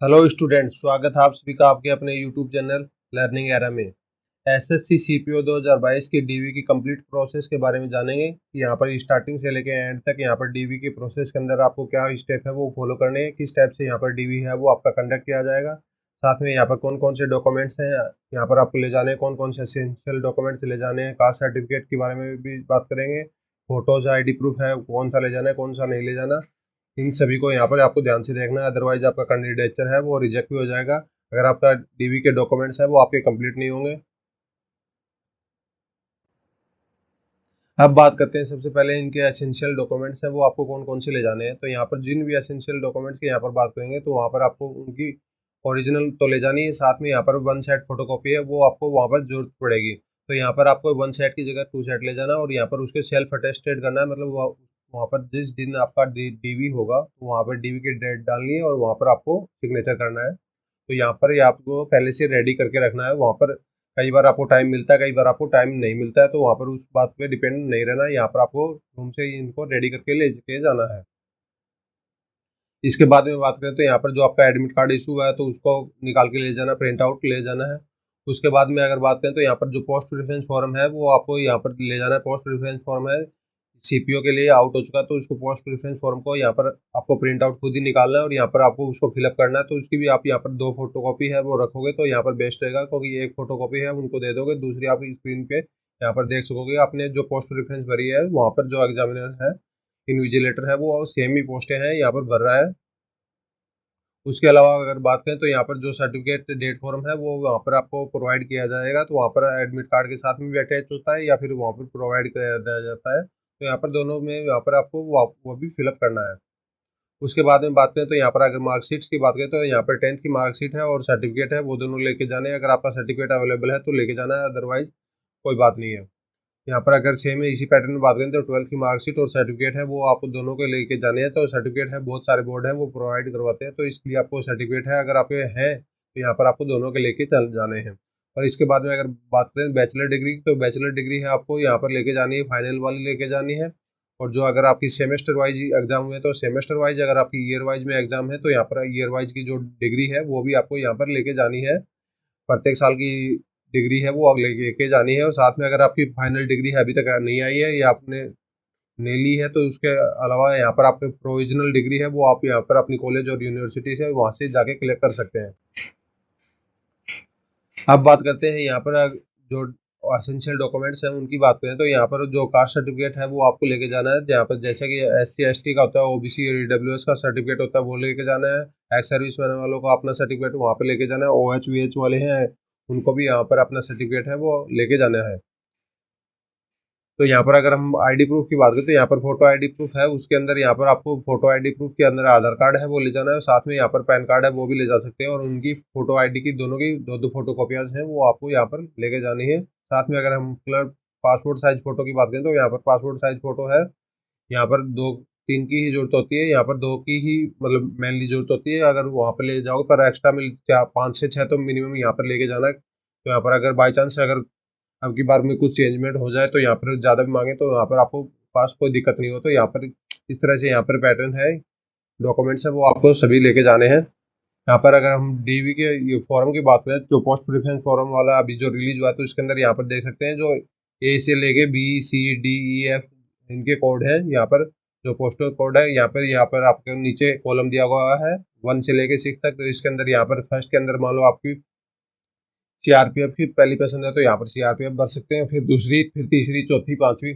Hello students, स्वागत है आप सभी का आपके अपने यूट्यूब चैनल लर्निंग एरा में। एसएससी सीपीओ 2022 की डीवी की कंप्लीट प्रोसेस के बारे में जानेंगे कि यहाँ पर स्टार्टिंग से लेके एंड तक यहाँ पर डीवी के प्रोसेस के अंदर आपको क्या स्टेप है वो फॉलो करने हैं, किस स्टेप से यहाँ पर डीवी है वो आपका कंडक्ट किया जाएगा। साथ में यहाँ पर कौन कौन से डॉक्यूमेंट्स हैं यहाँ पर आपको ले जाने हैं, कौन कौन से एसेंशियल डॉक्यूमेंट्स ले जाने हैं, कास्ट सर्टिफिकेट के बारे में भी बात करेंगे। फोटोज आईडी प्रूफ है कौन सा ले जाना है कौन सा नहीं ले जाना, इन सभी को यहाँ पर आपको ध्यान से देखना है, अदरवाइज आपका कैंडिडेचर है वो रिजेक्ट भी हो जाएगा अगर आपका डीवी के डॉक्यूमेंट्स है वो आपके कंप्लीट नहीं होंगे। अब बात करते हैं सबसे पहले इनके एसेंशियल डॉक्यूमेंट्स हैं वो आपको कौन कौन से ले जाने हैं। तो यहाँ पर जिन भी एसेंशियल डॉक्यूमेंट्स की यहाँ पर बात करेंगे तो वहाँ पर आपको उनकी ओरिजिनल तो ले जानी है, साथ में यहाँ पर वन सेट फोटोकॉपी है वो आपको वहाँ पर जरूरत पड़ेगी। तो यहाँ पर आपको वन सेट की जगह टू सेट ले जाना और यहाँ पर उसके सेल्फ अटेस्टेड करना है, मतलब वहाँ पर जिस दिन आपका डीवी होगा तो वहाँ पर डीवी की डेट डालनी है और वहाँ पर आपको सिग्नेचर करना है। तो यहाँ पर ये आपको पहले से रेडी करके रखना है। वहाँ पर कई बार आपको टाइम मिलता है, कई बार आपको टाइम नहीं मिलता है, तो वहाँ पर उस बात पे डिपेंड नहीं रहना है। यहाँ पर आपको रूम से ही इनको रेडी करके ले के जाना है। इसके बाद में बात करें तो यहाँ पर जो आपका एडमिट कार्ड इशू हुआ है तो उसको निकाल के ले जाना, प्रिंट आउट ले जाना है। उसके बाद में अगर बात करें तो यहाँ पर जो पोस्ट प्रेफरेंस फॉर्म है वो आपको यहाँ पर ले जाना है। पोस्ट प्रेफरेंस फॉर्म है सीपीओ के लिए आउट हो चुका है, तो उसको पोस्ट प्रेफरेंस फॉर्म को यहाँ पर आपको प्रिंट आउट खुद ही निकालना है और यहाँ पर आपको उसको फिलअप करना है। तो उसकी भी आप यहाँ पर दो फोटोकॉपी है वो रखोगे तो यहाँ पर बेस्ट रहेगा, क्योंकि एक फोटोकॉपी है उनको दे दोगे, दूसरी आप स्क्रीन पे यहाँ पर देख सकोगे आपने जो पोस्ट प्रेफरेंस भरी है वहाँ पर जो एग्जामिनर है इन्विजिलेटर है वो सेम ही पोस्टें हैं यहाँ पर भर रहा है। उसके अलावा अगर बात करें तो यहाँ पर जो सर्टिफिकेट डेट फॉर्म है वो वहाँ पर आपको प्रोवाइड किया जाएगा, तो वहाँ पर एडमिट कार्ड के साथ में भी अटैच होता है या फिर वहाँ पर प्रोवाइड किया जाता है। तो यहाँ पर दोनों में यहाँ पर आपको वो भी फिलअप करना है। उसके बाद में बात करें तो यहाँ पर अगर मार्कशीट्स की बात करें तो यहाँ पर 10th की मार्कशीट है और सर्टिफिकेट है वो दोनों लेके जाने हैं। अगर आपका सर्टिफिकेट अवेलेबल है तो लेके जाना है, अदरवाइज कोई बात नहीं है। यहाँ पर अगर सेम इसी पैटर्न में बात करें तो 12th की मार्कशीट और सर्टिफिकेट है वो आपको दोनों के लेके जाने हैं। तो सर्टिफिकेट है बहुत सारे बोर्ड हैं वो प्रोवाइड करवाते हैं, तो इसलिए आपको सर्टिफिकेट है अगर आपके हैं तो यहाँ पर आपको दोनों के लेके चल जाने हैं। और इसके बाद में अगर बात करें बैचलर डिग्री, तो बैचलर डिग्री है आपको यहाँ पर लेके जानी है, फाइनल वाली लेके जानी है। और जो अगर आपकी सेमेस्टर वाइज एग्जाम हुए तो सेमेस्टर वाइज, अगर आपकी ईयर वाइज में एग्जाम है तो यहाँ पर ईयर वाइज की जो डिग्री है वो भी आपको यहाँ पर लेके जानी है। प्रत्येक साल की डिग्री है वो अगले लेके जानी है। और साथ में अगर आपकी फाइनल डिग्री है अभी तक नहीं आई है या आपने नहीं ली है तो उसके अलावा यहाँ पर आपकी प्रोविजनल डिग्री है वो आप यहाँ पर अपनी कॉलेज और यूनिवर्सिटी से वहाँ से जाके कलेक्ट कर सकते हैं। अब बात करते हैं यहाँ पर जो एसेंशियल डॉक्यूमेंट्स हैं उनकी बात करें तो यहाँ पर जो कास्ट सर्टिफिकेट है वो आपको लेके जाना है। जहाँ पर जैसे कि SC ST का होता है, OBC और EWS का सर्टिफिकेट होता है वो लेके जाना है। एक्स सर्विस मैन वालों को अपना सर्टिफिकेट वहाँ पर लेके जाना है। OH VH वाले हैं उनको भी यहाँ पर अपना सर्टिफिकेट है वो लेके जाना है। तो यहाँ पर अगर हम आईडी प्रूफ की बात करें तो यहाँ पर फोटो आईडी प्रूफ है, उसके अंदर यहाँ पर आपको फोटो आईडी प्रूफ के अंदर आधार कार्ड है वो ले जाना है, साथ में यहाँ पर पैन कार्ड है वो भी ले जा सकते हैं। और उनकी फोटो आईडी की दोनों की दो दो फोटो कॉपियाज हैं वो आपको यहाँ पर लेके जानी है। साथ में अगर हम कलर पासपोर्ट साइज फोटो की बात करें तो यहाँ पर पासपोर्ट साइज फोटो है, यहाँ पर दो तीन की ही जरूरत होती है, यहाँ पर दो की ही मतलब मेनली जरूरत होती है। अगर वहाँ पर ले जाओगे पर एक्स्ट्रा मिल क्या 5 से 6 तो मिनिमम यहाँ पर लेके जाना है। तो यहाँ पर अगर बाई चांस अगर अब की बार में कुछ चेंजमेंट हो जाए तो यहाँ पर ज़्यादा भी मांगे तो यहाँ पर आपको पास कोई दिक्कत नहीं हो। तो यहाँ पर इस तरह से यहाँ पर पैटर्न है, डॉक्यूमेंट्स है वो आपको सभी लेके जाने हैं। यहाँ पर अगर हम डीवी के ये फॉर्म की बात करें जो पोस्ट प्रेफरेंस फॉर्म वाला अभी जो रिलीज हुआ है तो इसके अंदर यहाँ पर देख सकते हैं जो A से लेके B C D E F इनके कोड है। यहाँ पर जो पोस्टल कोड है यहाँ पर आपके नीचे कॉलम दिया हुआ है 1 से लेके 6 तक। तो इसके अंदर यहाँ पर फर्स्ट के अंदर मान लो आपकी CRPF की पहली पसंद है तो यहाँ पर CRPF भर सकते हैं, फिर दूसरी, फिर तीसरी, चौथी, पांचवी।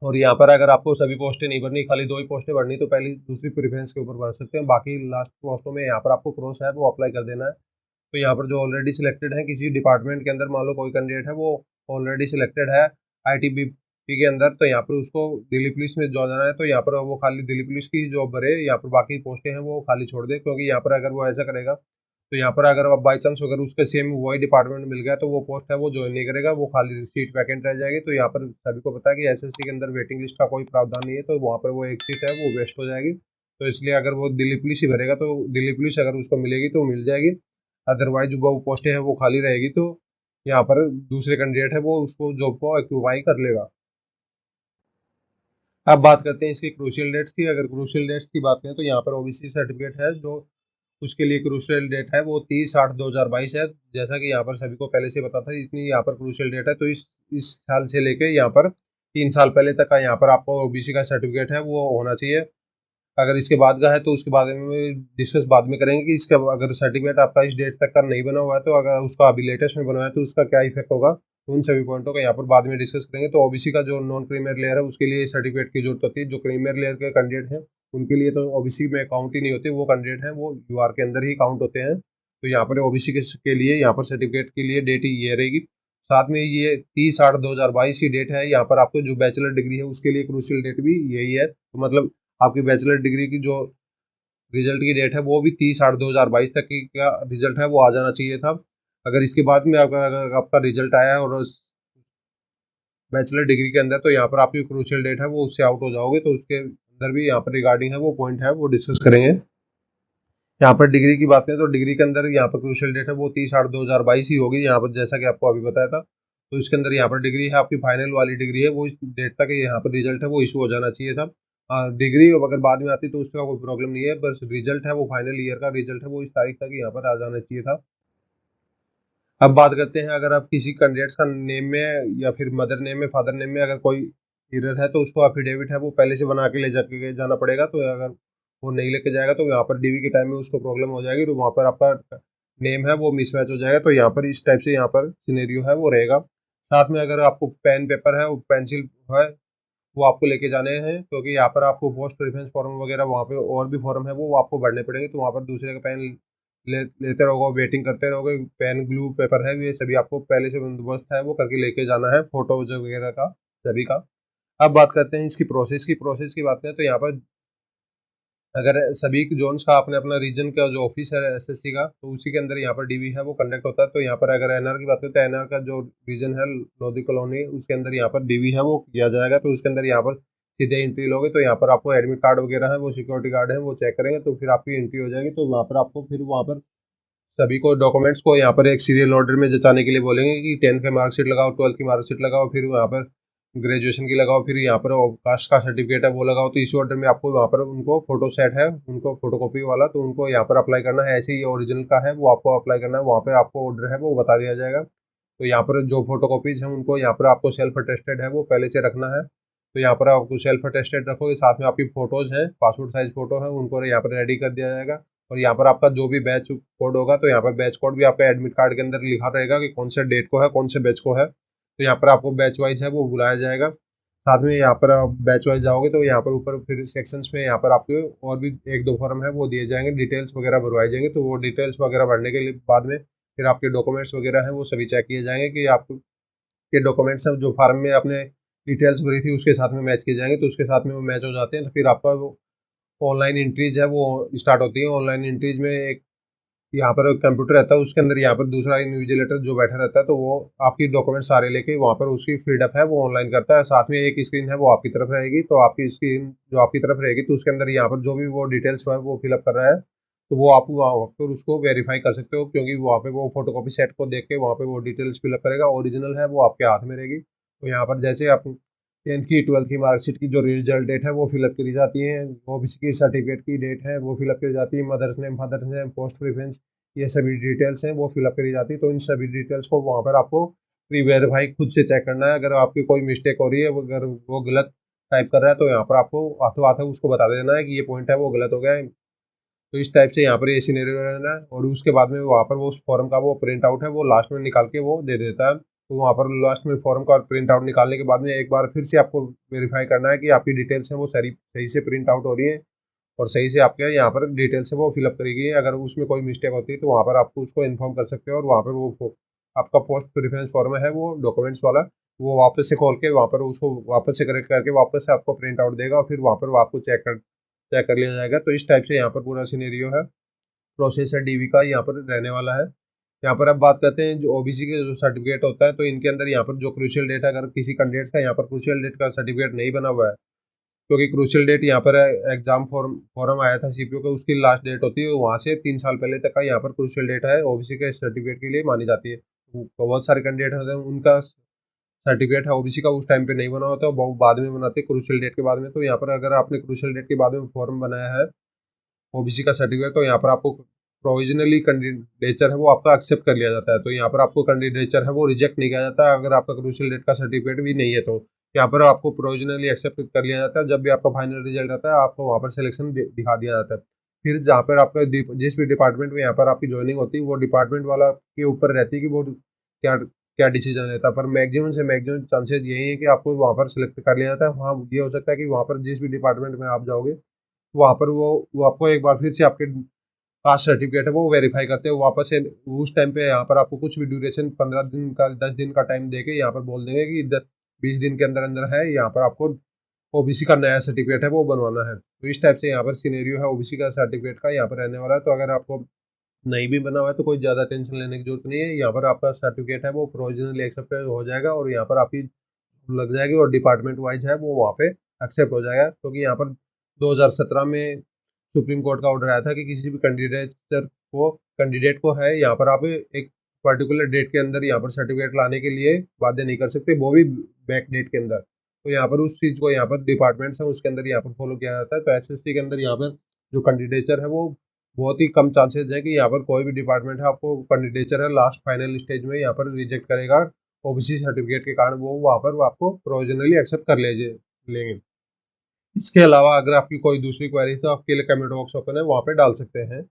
और यहाँ पर अगर आपको सभी पोस्टें नहीं भरनी, खाली 2 ही पोस्टें भरनी तो पहली दूसरी प्रेफरेंस के ऊपर भर सकते हैं, बाकी लास्ट पोस्टों में यहाँ पर आपको क्रॉस है वो अप्लाई कर देना है। तो यहाँ पर जो ऑलरेडी सिलेक्टेड है किसी डिपार्टमेंट के अंदर, मान लो कोई कैंडिडेट है वो ऑलरेडी सिलेक्टेड है ITBP के अंदर, तो यहाँ पर उसको दिल्ली पुलिस में जो जाना है तो यहाँ पर वो खाली दिल्ली पुलिस की जॉब भरे, यहाँ पर बाकी पोस्टें हैं वो खाली छोड़ दे। क्योंकि यहाँ पर अगर वो ऐसा करेगा तो यहाँ पर अगर बाई चांस अगर उसके सेम वही डिपार्टमेंट मिल गया तो वो पोस्ट है वो ज्वाइन नहीं करेगा, वो खाली सीट वैकेंट रह जाएगी। तो यहाँ पर सभी को पता है कि SSC के अंदर वेटिंग लिस्ट का कोई प्रावधान नहीं है, तो वहाँ पर वो एक सीट है वो वेस्ट हो जाएगी। तो इसलिए अगर वो दिल्ली पुलिस ही भरेगा तो दिल्ली पुलिस अगर उसको मिलेगी तो मिल जाएगी, अदरवाइज वो पोस्टें हैं वो खाली रहेगी। तो यहाँ पर दूसरे कैंडिडेट है वो उसको जॉब को ऑक्यूपाई कर लेगा। अब बात करते हैं इसकी क्रूशियल डेट्स की। अगर क्रूशियल डेट्स की बात करें तो यहाँ पर OBC सर्टिफिकेट है जो उसके लिए क्रूशियल डेट है वो 30/8/2022 है। जैसा कि यहाँ पर सभी को पहले से पता था, इतनी यहाँ पर क्रूशियल डेट है। तो इस साल से लेके यहाँ पर 3 साल पहले तक का यहाँ पर आपको ओबीसी का सर्टिफिकेट है वो होना चाहिए। अगर इसके बाद का है तो उसके बारे में डिस्कस बाद में करेंगे कि इसका अगर सर्टिफिकेट आपका इस डेट तक का नहीं बना हुआ है तो अगर उसका अभी लेटेस्ट में बना है तो उसका क्या इफेक्ट होगा, तो उन सभी पॉइंटों का यहाँ पर बाद में डिस्कस करेंगे। तो ओबीसी का जो नॉन क्रीमियर लेयर है उसके लिए सर्टिफिकेट की जरूरत होती है। जो क्रीमियर लेयर के कैंडिडेट हैं उनके लिए तो ओबीसी में काउंट ही नहीं होते, वो कैंडिडेट हैं वो यूआर के अंदर ही काउंट होते हैं। तो यहाँ पर ओबीसी के लिए यहाँ पर सर्टिफिकेट के लिए डेट ये रहेगी। साथ में ये 30/8/2022 की डेट है। यहाँ पर आपको जो बैचलर डिग्री है उसके लिए क्रूशियल डेट भी यही है। तो मतलब आपकी बैचलर डिग्री की जो रिजल्ट की डेट है वो भी 30/8/2022 तक की का रिजल्ट है वो आ जाना चाहिए था। अगर इसके बाद में अगर आपका रिजल्ट आया है और बैचलर डिग्री के अंदर, तो यहाँ पर आपकी क्रूशियल डेट है वो उससे आउट हो जाओगे। तो उसके अंदर भी यहाँ पर रिगार्डिंग है वो पॉइंट है वो डिस्कस करेंगे। यहाँ पर डिग्री की बात करें तो डिग्री के अंदर यहाँ पर क्रूशियल डेट है वो 30/8/2022 ही होगी। यहाँ पर जैसा कि आपको अभी बताया था, तो इसके अंदर यहाँ पर डिग्री है आपकी फाइनल वाली डिग्री है वो इस डेट तक यहाँ पर रिजल्ट है वो इशू हो जाना चाहिए था। डिग्री अगर बाद में आती तो उसका कोई प्रॉब्लम नहीं है, बस रिजल्ट है वो फाइनल ईयर का रिजल्ट है वो इस तारीख तक यहाँ पर आ जाना चाहिए था। अब बात करते हैं, अगर आप किसी कैंडिडेट्स का नेम में या फिर मदर नेम में फादर नेम में अगर कोई एरर है तो उसको एफिडेविट है वो पहले से बना के ले जाके जाना पड़ेगा। तो अगर वो नहीं लेके जाएगा तो यहाँ पर डीवी के टाइम में उसको प्रॉब्लम हो जाएगी, तो वहाँ पर आपका नेम है वो मिसमैच हो जाएगा। तो यहाँ पर इस टाइप से यहाँ पर सिनेरियो है वो रहेगा। साथ में अगर आपको पेन पेपर है और पेंसिल है वो आपको लेके जाने हैं, क्योंकि यहाँ पर आपको पोस्ट प्रेफरेंस फॉर्म वगैरह वहाँ पे और भी फॉर्म है वो आपको भरने पड़ेंगे। तो वहाँ पर दूसरे का पेन लेते रहोगे, वेटिंग करते रहोगे। पेन ग्लू पेपर है ये सभी आपको पहले से बंदोबस्त है वो करके लेके जाना है, फोटोज वगैरह का सभी का। अब बात करते हैं इसकी प्रोसेस की बात करें तो यहाँ पर अगर सभी जोन्स का अपने अपना रीजन का जो ऑफिस है एसएससी का, तो उसी के अंदर यहाँ पर डीवी है वो कंडक्ट होता है। तो यहाँ पर अगर एनआर की बात करें तो एनआर का जो रीजन है लोधी कॉलोनी उसके अंदर यहाँ पर डीवी है वो किया जाएगा। तो उसके अंदर यहाँ पर सीधे एंट्री लोगे तो यहाँ पर आपको एडमिट कार्ड वगैरह है वो सिक्योरिटी गार्ड है वो चेक करेंगे, तो फिर आपकी एंट्री हो जाएगी। तो वहाँ पर आपको फिर वहाँ पर सभी को डॉक्यूमेंट्स को यहाँ पर एक सीरियल ऑर्डर में जचाने के लिए बोलेंगे कि 10th की मार्कशीट लगाओ, 12th की मार्कशीट लगाओ, फिर वहाँ पर ग्रेजुएशन की लगाओ, फिर यहाँ पर कास्ट का सर्टिफिकेट है वो लगाओ। तो इसी ऑर्डर में आपको वहाँ पर उनको फोटो सेट है उनको फोटोकॉपी वाला तो उनको यहाँ पर अप्लाई करना है। ऐसे ही ओरिजिनल का है वो आपको अप्लाई करना है, वहाँ पर आपको ऑर्डर है वो बता दिया जाएगा। तो यहाँ पर जो फोटोकॉपीज हैं उनको यहाँ पर आपको सेल्फ अटेस्टेड है वो पहले से रखना है। तो यहाँ पर आपको सेल्फ अटेस्टेड रखोगे, साथ में आपकी फोटोज हैं पासपोर्ट साइज फोटो है उनको यहाँ पर रेडी कर दिया जाएगा। और यहाँ पर आपका जो भी बैच कोड होगा तो यहाँ पर बैच कोड भी आपका एडमिट कार्ड के अंदर लिखा रहेगा कि कौन से डेट को है कौन से बैच को है। तो यहाँ पर आपको बैच वाइज है वो बुलाया जाएगा। साथ में यहाँ पर आप बैच वाइज जाओगे तो यहाँ पर ऊपर फिर सेक्शंस में यहाँ पर आपके और भी एक दो फॉर्म है वो दिए जाएंगे, डिटेल्स वगैरह भरवाई जाएंगे। तो वो डिटेल्स वगैरह भरने के लिए बाद में फिर आपके डॉक्यूमेंट्स वगैरह हैं वो सभी चेक किए जाएंगे कि आपके डॉक्यूमेंट्स हैं जो फार्म में आपने डिटेल्स भरी थी उसके साथ में मैच किए जाएंगे। तो उसके साथ में वो मैच हो जाते हैं तो फिर आपका वो ऑनलाइन एंट्रीज है वो स्टार्ट होती है। ऑनलाइन एंट्रीज में एक यहाँ पर कंप्यूटर रहता है उसके अंदर यहाँ पर दूसरा इन्विजिलेटर जो बैठा रहता है, तो वो आपकी डॉक्यूमेंट सारे लेके वहाँ पर उसकी फीडअप है वो ऑनलाइन करता है। साथ में एक स्क्रीन है वो आपकी तरफ रहेगी, तो आपकी स्क्रीन जो आपकी तरफ रहेगी तो उसके अंदर यहाँ पर जो भी वो डिटेल्स है वो फिलअप कर रहा है तो वो आप वहाँ पर उसको वेरीफाई कर सकते हो, क्योंकि वहाँ पे वो फोटोकॉपी सेट को देख के वहाँ पे वो डिटेल्स फिलअप करेगा। ओरिजिनल है वो आपके हाथ में रहेगी। तो यहाँ पर जैसे आप 10th की 12th की मार्कशीट की जो रिजल्ट डेट है वो फिलअप करी जाती है, ओबीसी की सर्टिफिकेट की डेट है वो फिलअप करी जाती है, mother's name father's name post preference ये सभी डिटेल्स हैं वो फिलअप करी जाती है। तो इन सभी डिटेल्स को वहाँ पर आपको प्री वेरीफाई खुद से चेक करना है। अगर आपकी कोई मिस्टेक हो रही है, अगर वो गलत टाइप कर रहा है तो यहाँ पर आपको हाथों हाथों उसको बता देना है कि ये पॉइंट है वो गलत हो गया है। तो इस टाइप से यहाँ पर ये सिनेरियो रहना है। और उसके बाद में वहाँ पर वो उस फॉर्म का वो प्रिंट आउट है वो लास्ट में निकाल के वो दे देता है। तो वहाँ पर लास्ट में फॉर्म का प्रिंट आउट निकालने के बाद में एक बार फिर से आपको वेरीफाई करना है कि आपकी डिटेल्स हैं वो सही सही से प्रिंट आउट हो रही है और सही से आपके यहाँ पर डिटेल्स है वो फिलअप करेगी। अगर उसमें कोई मिस्टेक होती है तो वहाँ पर आपको उसको इन्फॉर्म कर सकते हो और वहाँ पर वो आपका पोस्ट प्रेफरेंस फॉर्म है वो डॉक्यूमेंट्स वाला वो वापस से खोल के वहाँ पर उसको वापस से करेक्ट करके वापस से आपको प्रिंट आउट देगा और फिर वहाँ पर वो आपको चेक कर लिया जाएगा। तो इस टाइप से यहाँ पर पूरा सीनेरियो है, प्रोसेस है डीवी का यहाँ पर रहने वाला है। यहाँ पर अब बात करते हैं जो ओबीसी के जो सर्टिफिकेट होता है, तो इनके अंदर यहाँ पर जो क्रूशियल डेट है, अगर किसी कैंडिडेट का यहाँ पर क्रूशियल डेट का सर्टिफिकेट नहीं बना हुआ है, क्योंकि क्रूशियल डेट यहाँ पर एग्जाम फॉर्म आया था सीपीओ का उसकी लास्ट डेट होती है, वहाँ से 3 साल पहले तक का यहाँ पर क्रूशियल डेट है ओबीसी के सर्टिफिकेट के लिए मानी जाती है। तो बहुत सारे कैंडिडेट होते हैं उनका सर्टिफिकेट है ओबीसी का उस टाइम पे नहीं बना होता, वो बाद में बनाते हैं क्रूशियल डेट के बाद में। तो यहाँ पर अगर आपने क्रूशियल डेट के बाद में फॉर्म बनाया है ओबीसी का सर्टिफिकेट तो यहाँ पर आपको प्रोविजनली कैंडिडेचर है वो आपका एक्सेप्ट कर लिया जाता है। तो यहाँ पर आपको कैंडिडेचर है वो रिजेक्ट नहीं किया जाता अगर आपका क्रूशियल डेट का सर्टिफिकेट भी नहीं है तो। यहाँ पर आपको प्रोविजनली एक्सेप्ट कर लिया जाता है। जब भी आपका फाइनल रिजल्ट आता है आपको वहाँ पर सिलेक्शन दिखा दिया जाता है। फिर जहाँ पर आपका जिस भी डिपार्टमेंट में यहाँ पर आपकी ज्वाइनिंग होती है वो डिपार्टमेंट वाला के ऊपर रहती है कि वो क्या क्या डिसीजन लेता है। पर मैक्सिमम से मैक्सिमम चांसेस यही है कि आपको वहाँ पर सिलेक्ट कर लिया जाता है। हाँ, ये हो सकता है कि वहाँ पर जिस भी डिपार्टमेंट में आप जाओगे वहाँ पर वो आपको एक बार फिर से आपके कास्ट सर्टिफिकेट है वो वेरीफाई करते हैं वापस से। उस टाइम पे यहाँ पर आपको कुछ भी ड्यूरेशन 15 दिन का 10 दिन का टाइम देके यहाँ पर बोल देंगे कि 20 दिन के अंदर अंदर है यहाँ पर आपको ओबीसी का नया सर्टिफिकेट है वो बनवाना है। तो इस टाइप से यहाँ पर सिनेरियो है ओबीसी का सर्टिफिकेट का यहाँ पर रहने वाला है। तो अगर आपको नहीं भी बना हुआ है तो कोई ज़्यादा टेंशन लेने की जरूरत नहीं है। यहाँ पर आपका सर्टिफिकेट है वो प्रोविजनली एक्सेप्ट हो जाएगा और यहाँ पर आपकी लग जाएगी और डिपार्टमेंट वाइज है वो वहाँ पे एक्सेप्ट हो जाएगा। क्योंकि यहाँ पर 2017 में सुप्रीम कोर्ट का ऑर्डर आया था कि किसी भी कैंडिडेट को है यहाँ पर आप एक पर्टिकुलर डेट के अंदर यहाँ पर सर्टिफिकेट लाने के लिए बाध्य नहीं कर सकते, वो भी बैक डेट के अंदर। तो यहाँ पर उस चीज़ को यहाँ पर डिपार्टमेंट्स है उसके अंदर यहाँ पर फॉलो किया जाता है। तो एसएससी के अंदर यहाँ पर जो कैंडिडेचर है वो बहुत ही कम चांसेस है कि यहाँ पर कोई भी डिपार्टमेंट है आपको कैंडिडेचर है लास्ट फाइनल स्टेज में यहाँ पर रिजेक्ट करेगा ओबीसी सर्टिफिकेट के कारण। वो वहाँ पर वो आपको प्रोविजनली एक्सेप्ट कर लेंगे। इसके अलावा अगर आपकी कोई दूसरी क्वेरी तो आपके लिए कमेंट बॉक्स ओपन है वहाँ पे डाल सकते हैं।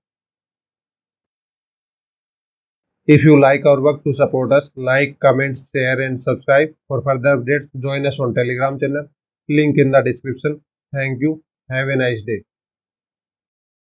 If you like our work, to support us, like, comment, share and subscribe. For further updates, join us on Telegram channel. Link in the description. Thank you. Have a nice day.